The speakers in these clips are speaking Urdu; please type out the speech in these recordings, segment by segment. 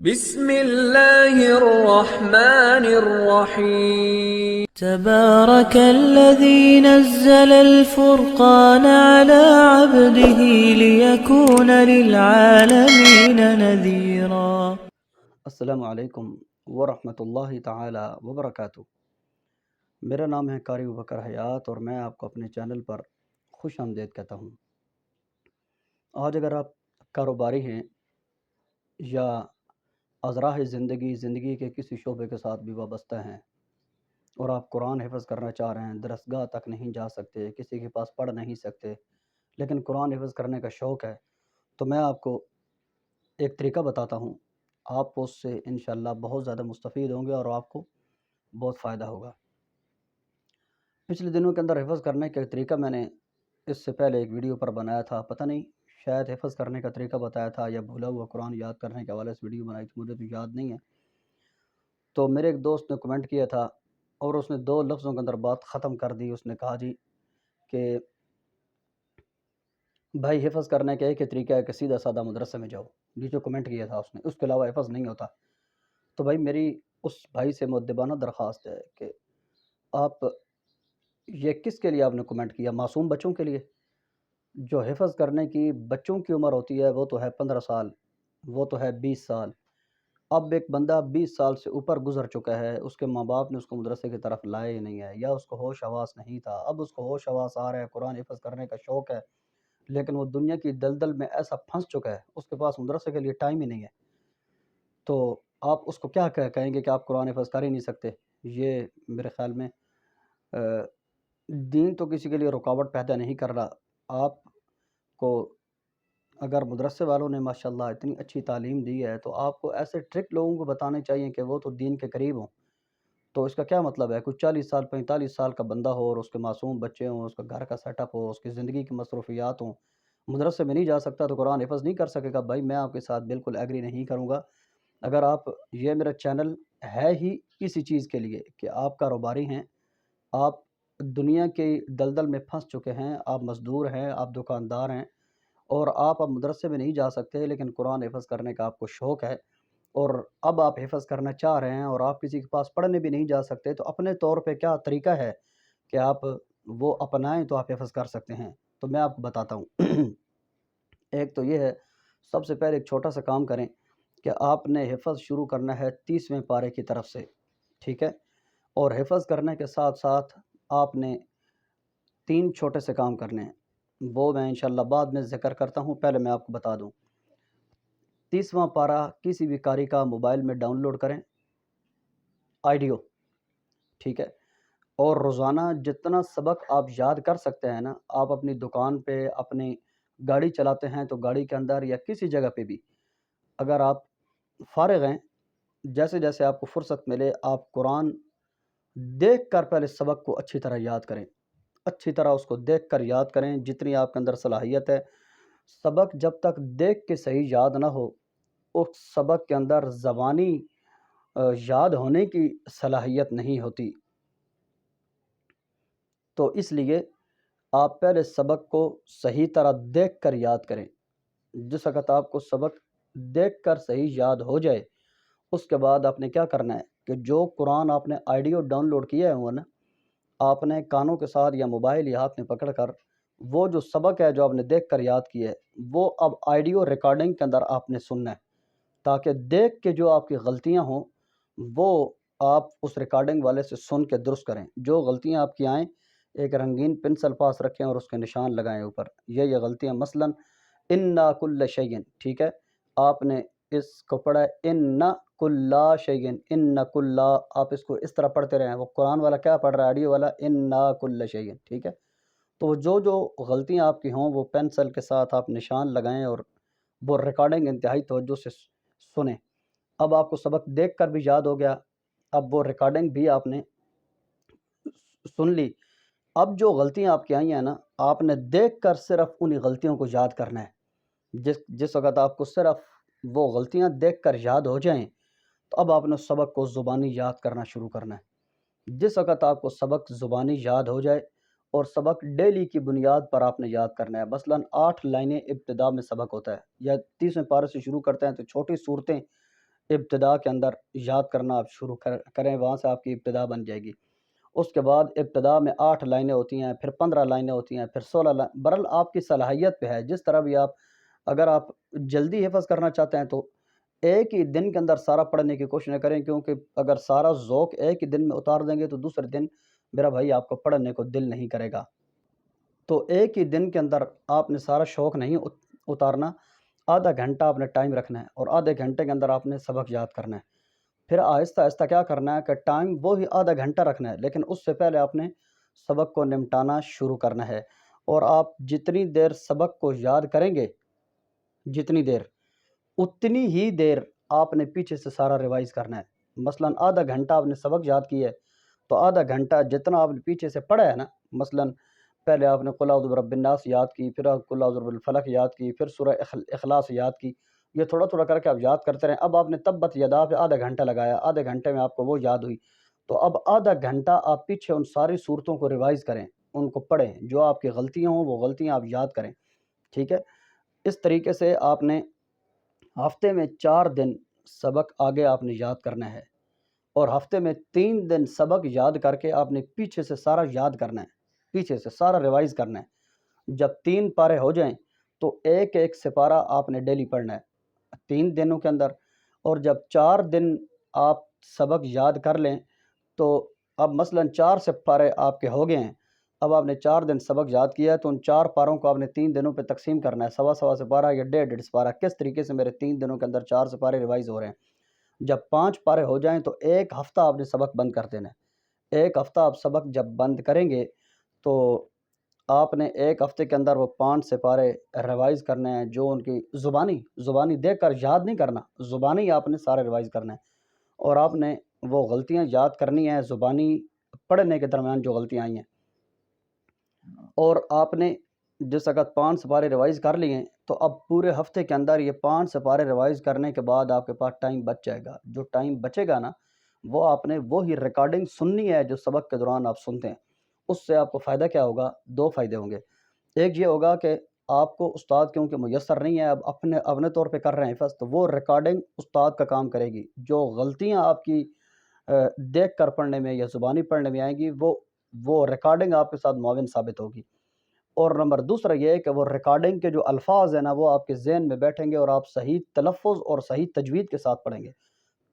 بسم اللہ الرحمن الرحیم۔ تبارك الذي نزل الفرقان على عبده ليكون للعالمين نذيرا۔ السلام علیکم ورحمۃ اللہ تعالی وبرکاتہ۔ میرا نام ہے قاری ابوبکر حیات اور میں آپ کو اپنے چینل پر خوش آمدید کہتا ہوں۔ آج اگر آپ کاروباری ہیں یا ازراہ زندگی کے کسی شعبے کے ساتھ بھی وابستہ ہیں اور آپ قرآن حفظ کرنا چاہ رہے ہیں، درسگاہ تک نہیں جا سکتے، کسی کے پاس پڑھ نہیں سکتے، لیکن قرآن حفظ کرنے کا شوق ہے، تو میں آپ کو ایک طریقہ بتاتا ہوں۔ آپ اس سے انشاءاللہ بہت زیادہ مستفید ہوں گے اور آپ کو بہت فائدہ ہوگا۔ پچھلے دنوں کے اندر حفظ کرنے کا طریقہ میں نے اس سے پہلے ایک ویڈیو پر بنایا تھا، پتہ نہیں شاید حفظ کرنے کا طریقہ بتایا تھا یا بھولا ہوا قرآن یاد کرنے کے حوالے سے ویڈیو بنائی تھی، مجھے تو یاد نہیں ہے۔ تو میرے ایک دوست نے کمنٹ کیا تھا اور اس نے 2 لفظوں کے اندر بات ختم کر دی۔ اس نے کہا جی کہ بھائی حفظ کرنے کا ایک ہی طریقہ ہے کہ سیدھا سادہ مدرسے میں جاؤ۔ یہ جو کمنٹ کیا تھا اس نے، اس کے علاوہ حفظ نہیں ہوتا۔ تو بھائی میری اس بھائی سے مؤدبانہ درخواست ہے کہ آپ یہ کس کے لیے آپ نے کمنٹ کیا؟ معصوم بچوں کے لیے؟ جو حفظ کرنے کی بچوں کی عمر ہوتی ہے وہ تو ہے 15 سال، وہ تو ہے 20 سال۔ اب ایک بندہ 20 سال سے اوپر گزر چکا ہے، اس کے ماں باپ نے اس کو مدرسے کی طرف لائے ہی نہیں ہے، یا اس کو ہوش حواس نہیں تھا، اب اس کو ہوش حواس آ رہا ہے، قرآن حفظ کرنے کا شوق ہے، لیکن وہ دنیا کی دلدل میں ایسا پھنس چکا ہے، اس کے پاس مدرسے کے لیے ٹائم ہی نہیں ہے۔ تو آپ اس کو کیا کہیں گے کہ آپ قرآن حفظ کر ہی نہیں سکتے؟ یہ میرے خیال میں دین تو کسی کے لیے رکاوٹ پیدا نہیں کر رہا۔ آپ کو اگر مدرسے والوں نے ماشاءاللہ اتنی اچھی تعلیم دی ہے تو آپ کو ایسے ٹرک لوگوں کو بتانے چاہیے کہ وہ تو دین کے قریب ہوں۔ تو اس کا کیا مطلب ہے؟ کوئی 40 سال 45 سال کا بندہ ہو اور اس کے معصوم بچے ہوں، اس کا گھر کا سیٹ اپ ہو، اس کی زندگی کی مصروفیات ہوں، مدرسے میں نہیں جا سکتا تو قرآن حفظ نہیں کر سکے گا؟ بھائی میں آپ کے ساتھ بالکل ایگری نہیں کروں گا۔ اگر آپ یہ میرا چینل ہے ہی اسی چیز کے لیے کہ آپ کاروباری ہیں، آپ دنیا کے دلدل میں پھنس چکے ہیں، آپ مزدور ہیں، آپ دکاندار ہیں، اور آپ اب مدرسے میں نہیں جا سکتے، لیکن قرآن حفظ کرنے کا آپ کو شوق ہے اور اب آپ حفظ کرنا چاہ رہے ہیں اور آپ کسی کے پاس پڑھنے بھی نہیں جا سکتے، تو اپنے طور پہ کیا طریقہ ہے کہ آپ وہ اپنائیں تو آپ حفظ کر سکتے ہیں؟ تو میں آپ کو بتاتا ہوں۔ ایک تو یہ ہے، سب سے پہلے ایک چھوٹا سا کام کریں کہ آپ نے حفظ شروع کرنا ہے 30ویں پارے کی طرف سے، ٹھیک ہے؟ اور حفظ کرنے کے ساتھ ساتھ آپ نے 3 چھوٹے سے کام کرنے ہیں، وہ میں انشاءاللہ بعد میں ذکر کرتا ہوں، پہلے میں آپ کو بتا دوں۔ 30واں پارہ کسی بھی قاری کا موبائل میں ڈاؤن لوڈ کریں، آئیڈیو، ٹھیک ہے؟ اور روزانہ جتنا سبق آپ یاد کر سکتے ہیں نا، آپ اپنی دکان پہ، اپنی گاڑی چلاتے ہیں تو گاڑی کے اندر یا کسی جگہ پہ بھی اگر آپ فارغ ہیں، جیسے جیسے آپ کو فرصت ملے آپ قرآن دیکھ کر پہلے سبق کو اچھی طرح یاد کریں، اچھی طرح اس کو دیکھ کر یاد کریں جتنی آپ کے اندر صلاحیت ہے۔ سبق جب تک دیکھ کے صحیح یاد نہ ہو، اس سبق کے اندر زبانی یاد ہونے کی صلاحیت نہیں ہوتی۔ تو اس لیے آپ پہلے سبق کو صحیح طرح دیکھ کر یاد کریں۔ جس وقت آپ کو سبق دیکھ کر صحیح یاد ہو جائے، اس کے بعد آپ نے کیا کرنا ہے کہ جو قرآن آپ نے آئیڈیو ڈاؤن لوڈ کیا ہے وہ نا، آپ نے کانوں کے ساتھ یا موبائل یا ہاتھ میں پکڑ کر وہ جو سبق ہے جو آپ نے دیکھ کر یاد کیا ہے، وہ اب آئیڈیو ریکارڈنگ کے اندر آپ نے سننا ہے، تاکہ دیکھ کے جو آپ کی غلطیاں ہوں وہ آپ اس ریکارڈنگ والے سے سن کے درست کریں۔ جو غلطیاں آپ کی آئیں، ایک رنگین پنسل پاس رکھیں اور اس کے نشان لگائیں اوپر، یہ غلطیاں مثلاً اِنَّا کُلَّ شَیْءٍ، ٹھیک ہے؟ آپ نے اس کو پڑھا ہے اِنَّا کُلَّ شَیْءٍ، اِنَّا کُلَّ، آپ اس کو اس طرح پڑھتے رہیں۔ وہ قرآن والا کیا پڑھ رہا ہے؟ آڈیو والا اِنَّا کُلَّ شَیْءٍ، ٹھیک ہے؟ تو جو غلطیاں آپ کی ہوں وہ پینسل کے ساتھ آپ نشان لگائیں اور وہ ریکارڈنگ انتہائی توجہ سے سنیں۔ اب آپ کو سبق دیکھ کر بھی یاد ہو گیا، اب وہ ریکارڈنگ بھی آپ نے سن لی۔ اب جو غلطیاں آپ کی آئی ہیں نا، آپ نے دیکھ کر صرف انہی غلطیوں کو یاد کرنا ہے۔ جس وقت آپ کو صرف وہ غلطیاں دیکھ کر یاد ہو جائیں تو اب آپ نے سبق کو زبانی یاد کرنا شروع کرنا ہے۔ جس وقت آپ کو سبق زبانی یاد ہو جائے اور سبق ڈیلی کی بنیاد پر آپ نے یاد کرنا ہے، مثلاً 8 لائنیں ابتدا میں سبق ہوتا ہے، یا 30ویں پارے سے شروع کرتے ہیں تو چھوٹی صورتیں ابتدا کے اندر یاد کرنا آپ شروع کریں، وہاں سے آپ کی ابتدا بن جائے گی۔ اس کے بعد ابتدا میں 8 لائنیں ہوتی ہیں، پھر 15 لائنیں ہوتی ہیں، پھر 16 لائن، برحال آپ کی صلاحیت پہ ہے، جس طرح بھی آپ، اگر آپ جلدی حفظ کرنا چاہتے ہیں تو ایک ہی دن کے اندر سارا پڑھنے کی کوشش نہ کریں، کیونکہ اگر سارا ذوق ایک ہی دن میں اتار دیں گے تو دوسرے دن میرا بھائی آپ کو پڑھنے کو دل نہیں کرے گا۔ تو ایک ہی دن کے اندر آپ نے سارا شوق نہیں اتارنا، آدھا گھنٹہ آپ نے ٹائم رکھنا ہے، اور آدھے گھنٹے کے اندر آپ نے سبق یاد کرنا ہے۔ پھر آہستہ آہستہ کیا کرنا ہے کہ ٹائم وہی آدھا گھنٹہ رکھنا ہے، لیکن اس سے پہلے آپ نے سبق کو نمٹانا شروع کرنا ہے، اور آپ جتنی دیر سبق کو یاد کریں گے، جتنی دیر، اتنی ہی دیر آپ نے پیچھے سے سارا ریوائز کرنا ہے۔ مثلا آدھا گھنٹہ آپ نے سبق یاد کیا ہے، تو آدھا گھنٹہ جتنا آپ نے پیچھے سے پڑھا ہے نا، مثلا پہلے آپ نے قل اعوذ برب الناس یاد کی، پھر آپ قل اعوذ برب الفلق یاد کی، پھر سورہ اخلاص یاد کی، یہ تھوڑا تھوڑا کر کے آپ یاد کرتے رہیں۔ اب آپ نے تبت یدا پہ آدھا گھنٹہ لگایا، آدھے گھنٹے میں آپ کو وہ یاد ہوئی، تو اب آدھا گھنٹہ آپ پیچھے ان ساری صورتوں کو ریوائز کریں، ان کو پڑھیں، جو آپ کی غلطیاں ہوں وہ غلطیاں آپ یاد کریں، ٹھیک ہے۔ اس طریقے سے آپ نے ہفتے میں 4 دن سبق آگے آپ نے یاد کرنا ہے، اور ہفتے میں 3 دن سبق یاد کر کے آپ نے پیچھے سے سارا یاد کرنا ہے، پیچھے سے سارا ریوائز کرنا ہے۔ جب 3 پارے ہو جائیں تو ایک ایک سپارہ آپ نے ڈیلی پڑھنا ہے 3 دنوں کے اندر، اور جب 4 دن آپ سبق یاد کر لیں تو اب مثلا 4 سپارے آپ کے ہو گئے ہیں، اب آپ نے 4 دن سبق یاد کیا ہے تو ان 4 پاروں کو آپ نے 3 دنوں پہ تقسیم کرنا ہے، سوا سوا سپارہ یا 1.5 سپارہ، کس طریقے سے میرے 3 دنوں کے اندر 4 سپارے ریوائز ہو رہے ہیں۔ جب 5 پارے ہو جائیں تو ایک ہفتہ آپ نے سبق بند کر دینا ہے۔ ایک ہفتہ آپ سبق جب بند کریں گے تو آپ نے ایک ہفتے کے اندر وہ 5 سپارے ریوائز کرنے ہیں، جو ان کی زبانی دیکھ کر یاد نہیں کرنا، زبانی آپ نے سارے ریوائز کرنا ہے، اور آپ نے وہ غلطیاں یاد کرنی ہیں زبانی پڑھنے کے درمیان جو غلطیاں آئی ہیں، اور آپ نے جس وقت 5 سپارے ریوائز کر لیے ہیں تو اب پورے ہفتے کے اندر یہ 5 سپارے ریوائز کرنے کے بعد آپ کے پاس ٹائم بچ جائے گا۔ جو ٹائم بچے گا نا، وہ آپ نے وہی ریکارڈنگ سننی ہے جو سبق کے دوران آپ سنتے ہیں۔ اس سے آپ کو فائدہ کیا ہوگا؟ 2 فائدے ہوں گے۔ ایک یہ ہوگا کہ آپ کو استاد کیونکہ میسر نہیں ہے، اب اپنے طور پہ کر رہے ہیں حفظ، تو وہ ریکارڈنگ استاد کا کام کرے گی، جو غلطیاں آپ کی دیکھ کر پڑھنے میں یا زبانی پڑھنے میں آئیں گی، وہ ریکارڈنگ آپ کے ساتھ معاون ثابت ہوگی۔ اور نمبر دوسرا یہ ہے کہ وہ ریکارڈنگ کے جو الفاظ ہیں نا، وہ آپ کے ذہن میں بیٹھیں گے اور آپ صحیح تلفظ اور صحیح تجوید کے ساتھ پڑھیں گے۔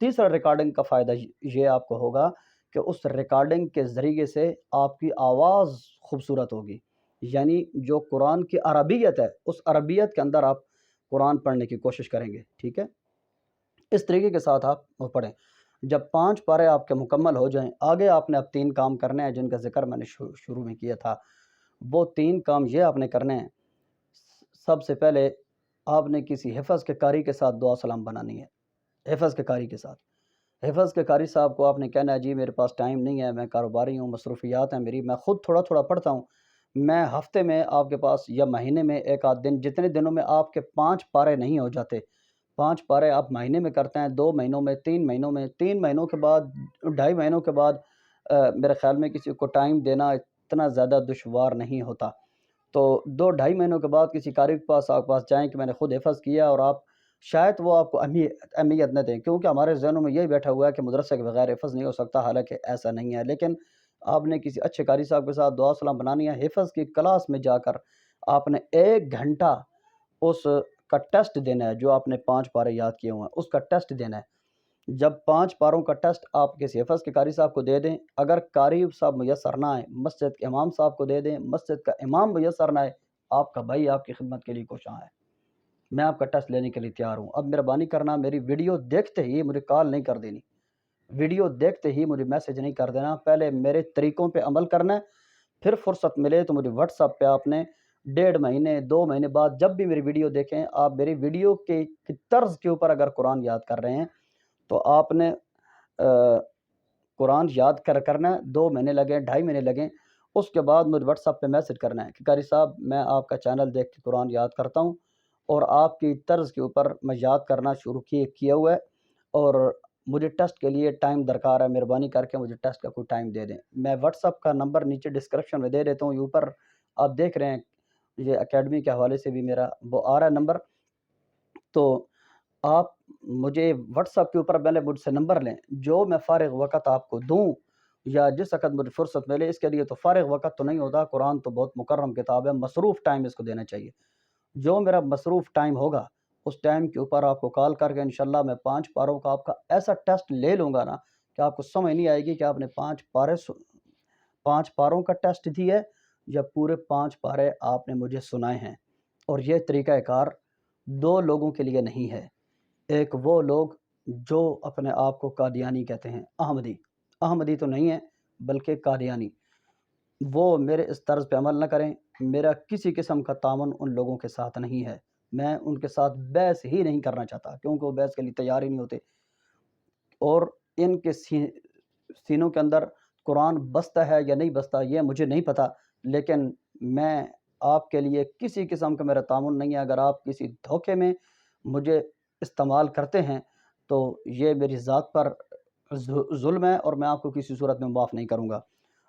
تیسرا ریکارڈنگ کا فائدہ یہ آپ کو ہوگا کہ اس ریکارڈنگ کے ذریعے سے آپ کی آواز خوبصورت ہوگی، یعنی جو قرآن کی عربیت ہے، اس عربیت کے اندر آپ قرآن پڑھنے کی کوشش کریں گے، ٹھیک ہے۔ اس طریقے کے ساتھ آپ وہ پڑھیں۔ جب 5 پارے آپ کے مکمل ہو جائیں، آگے آپ نے اب 3 کام کرنے ہیں جن کا ذکر میں نے شروع میں کیا تھا۔ وہ 3 کام یہ آپ نے کرنے ہیں، سب سے پہلے آپ نے کسی حفظ کے قاری کے ساتھ دعا سلام بنانی ہے، حفظ کے قاری کے ساتھ۔ حفظ کے قاری صاحب کو آپ نے کہنا ہے جی میرے پاس ٹائم نہیں ہے، میں کاروباری ہوں، مصروفیات ہیں میری، میں خود تھوڑا تھوڑا پڑھتا ہوں، میں ہفتے میں آپ کے پاس یا مہینے میں ایک آدھ دن، جتنے دنوں میں آپ کے 5 پارے نہیں ہو جاتے، 5 پارے آپ مہینے میں کرتے ہیں، 2 مہینوں میں، 3 مہینوں میں، 3 مہینوں کے بعد، 2.5 مہینوں کے بعد، میرے خیال میں کسی کو ٹائم دینا اتنا زیادہ دشوار نہیں ہوتا۔ تو 2-2.5 مہینوں کے بعد کسی قاری کے پاس آپ پاس جائیں کہ میں نے خود حفظ کیا، اور آپ شاید وہ آپ کو اہمیت نہ دیں، کیونکہ ہمارے ذہنوں میں یہی بیٹھا ہوا ہے کہ مدرسے کے بغیر حفظ نہیں ہو سکتا، حالانکہ ایسا نہیں ہے۔ لیکن آپ نے کسی اچھے قاری صاحب کے ساتھ دعا سلام بنانی ہے، حفظ کی کلاس میں جا کر آپ نے 1 گھنٹہ اس کا ٹیسٹ دینا ہے، جو آپ نے 5 پارے یاد کیے ہوئے ہیں اس کا ٹیسٹ دینا ہے۔ جب 5 پاروں کا ٹیسٹ آپ کسی حفظ کے قاری صاحب کو دے دیں، اگر قاری صاحب میسر نہ آئے، مسجد کے امام صاحب کو دے دیں، مسجد کا امام میسر نہ آئے، آپ کا بھائی آپ کی خدمت کے لیے کوشاں ہے، میں آپ کا ٹیسٹ لینے کے لیے تیار ہوں۔ اب مہربانی کرنا، میری ویڈیو دیکھتے ہی مجھے کال نہیں کر دینی، ویڈیو دیکھتے ہی مجھے میسج نہیں کر دینا، پہلے میرے طریقوں پہ عمل کرنا ہے، پھر فرصت ملے تو مجھے واٹس ایپ پہ آپ نے 1.5 مہینے 2 مہینے بعد جب بھی میری ویڈیو دیکھیں، آپ میری ویڈیو کی طرز کے اوپر اگر قرآن یاد کر رہے ہیں تو آپ نے قرآن یاد کرنا ہے، 2 مہینے لگیں، 2.5 مہینے لگیں، اس کے بعد مجھے واٹس ایپ پہ میسج کرنا ہے کہ قاری صاحب میں آپ کا چینل دیکھ کے قرآن یاد کرتا ہوں، اور آپ کی طرز کے اوپر میں یاد کرنا شروع کیا ہوا ہے، اور مجھے ٹیسٹ کے لیے ٹائم درکار ہے، مہربانی کر کے مجھے ٹیسٹ کا کوئی ٹائم دے دیں۔ میں واٹس ایپ کا نمبر نیچے ڈسکرپشن میں دے دیتا ہوں، یہ اوپر آپ دیکھ رہے ہیں، یہ اکیڈمی کے حوالے سے بھی میرا وہ آ رہا ہے نمبر، تو آپ مجھے واٹس ایپ کے اوپر پہلے مجھ سے نمبر لیں، جو میں فارغ وقت آپ کو دوں یا جس وقت مجھے فرصت ملے، اس کے لیے تو فارغ وقت تو نہیں ہوتا، قرآن تو بہت مکرم کتاب ہے، مصروف ٹائم اس کو دینا چاہیے۔ جو میرا مصروف ٹائم ہوگا اس ٹائم کے اوپر آپ کو کال کر کے انشاءاللہ میں 5 پاروں کا آپ کا ایسا ٹیسٹ لے لوں گا نا کہ آپ کو سمجھ نہیں آئے گی کہ آپ نے 5 پاروں کا ٹیسٹ دی ہے یا پورے 5 پارے آپ نے مجھے سنائے ہیں۔ اور یہ طریقہ کار 2 لوگوں کے لیے نہیں ہے، ایک وہ لوگ جو اپنے آپ کو قادیانی کہتے ہیں، احمدی تو نہیں ہے بلکہ قادیانی، وہ میرے اس طرز پہ عمل نہ کریں۔ میرا کسی قسم کا تعاون ان لوگوں کے ساتھ نہیں ہے، میں ان کے ساتھ بحث ہی نہیں کرنا چاہتا کیونکہ وہ بحث کے لیے تیار ہی نہیں ہوتے، اور ان کے سینوں کے اندر قرآن بستا ہے یا نہیں بستا یہ مجھے نہیں پتہ، لیکن میں آپ کے لیے کسی قسم کا میرا تعاون نہیں ہے۔ اگر آپ کسی دھوکے میں مجھے استعمال کرتے ہیں تو یہ میری ذات پر ظلم ہے اور میں آپ کو کسی صورت میں معاف نہیں کروں گا۔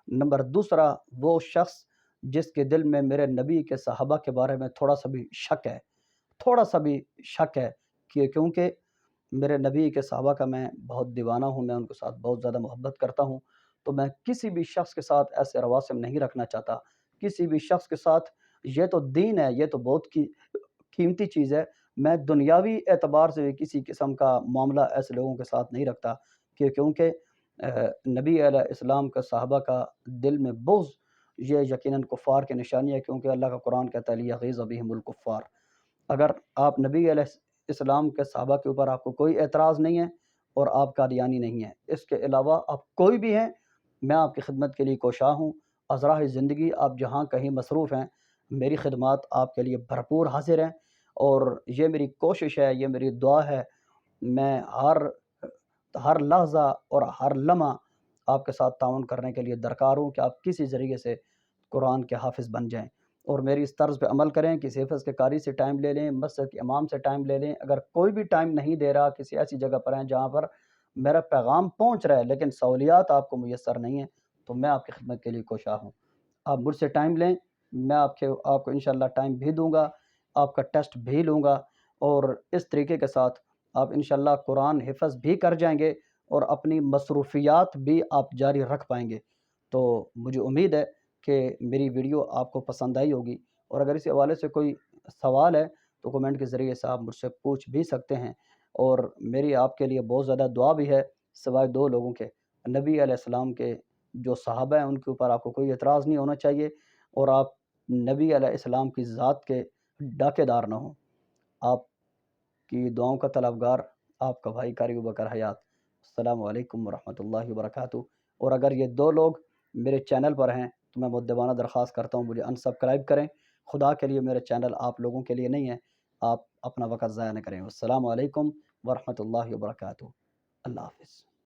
نمبر دوسرا، وہ شخص جس کے دل میں میرے نبی کے صحابہ کے بارے میں تھوڑا سا بھی شک ہے کہ کیونکہ میرے نبی کے صحابہ کا میں بہت دیوانہ ہوں، میں ان کے ساتھ بہت زیادہ محبت کرتا ہوں، تو میں کسی بھی شخص کے ساتھ ایسے رواسم نہیں رکھنا چاہتا، کسی بھی شخص کے ساتھ۔ یہ تو دین ہے، یہ تو بہت قیمتی چیز ہے، میں دنیاوی اعتبار سے بھی کسی قسم کا معاملہ ایسے لوگوں کے ساتھ نہیں رکھتا کہ کیونکہ نبی علیہ السلام کا صحابہ کا دل میں بغض یہ یقیناً کفار کی نشانی ہے، کیونکہ اللہ کا قرآن کہتا ہے لیغیظ بہم الکفار۔ اگر آپ نبی علیہ السلام کے صحابہ کے اوپر آپ کو کوئی اعتراض نہیں ہے اور آپ قادیانی نہیں ہیں، اس کے علاوہ آپ کوئی بھی ہیں، میں آپ کی خدمت کے لیے کوشاں ہوں۔ ازراہ زندگی آپ جہاں کہیں مصروف ہیں، میری خدمات آپ کے لیے بھرپور حاضر ہیں، اور یہ میری کوشش ہے، یہ میری دعا ہے، میں ہر لحظہ اور ہر لمحہ آپ کے ساتھ تعاون کرنے کے لیے درکار ہوں کہ آپ کسی ذریعے سے قرآن کے حافظ بن جائیں اور میری اس طرز پہ عمل کریں۔ کسی حفظ کے قاری سے ٹائم لے لیں، مسجد کے امام سے ٹائم لے لیں، اگر کوئی بھی ٹائم نہیں دے رہا، کسی ایسی جگہ پر ہیں جہاں پر میرا پیغام پہنچ رہا ہے لیکن سہولیات آپ کو میسر نہیں ہیں، تو میں آپ کی خدمت کے لیے کوشاں ہوں۔ آپ مجھ سے ٹائم لیں، میں آپ کو انشاءاللہ ٹائم بھی دوں گا، آپ کا ٹیسٹ بھی لوں گا، اور اس طریقے کے ساتھ آپ انشاءاللہ قرآن حفظ بھی کر جائیں گے اور اپنی مصروفیات بھی آپ جاری رکھ پائیں گے۔ تو مجھے امید ہے کہ میری ویڈیو آپ کو پسند آئی ہوگی، اور اگر اس حوالے سے کوئی سوال ہے تو کمنٹ کے ذریعے سے آپ مجھ سے پوچھ بھی سکتے ہیں، اور میری آپ کے لیے بہت زیادہ دعا بھی ہے، سوائے 2 لوگوں کے، نبی علیہ السلام کے جو صحابہ ہیں ان کے اوپر آپ کو کوئی اعتراض نہیں ہونا چاہیے، اور آپ نبی علیہ السلام کی ذات کے ڈاکے دار نہ ہوں۔ آپ کی دعاؤں کا طلبگار آپ کا بھائی قاری ابوبکر حیات۔ السلام علیکم ورحمۃ اللہ وبرکاتہ۔ اور اگر یہ 2 لوگ میرے چینل پر ہیں تو میں مؤدبانہ درخواست کرتا ہوں مجھے انسبسکرائب کریں، خدا کے لیے میرا چینل آپ لوگوں کے لیے نہیں ہے، آپ اپنا وقت ضائع نہ کریں۔ السلام علیکم ورحمۃ اللہ وبرکاتہ۔ اللہ حافظ۔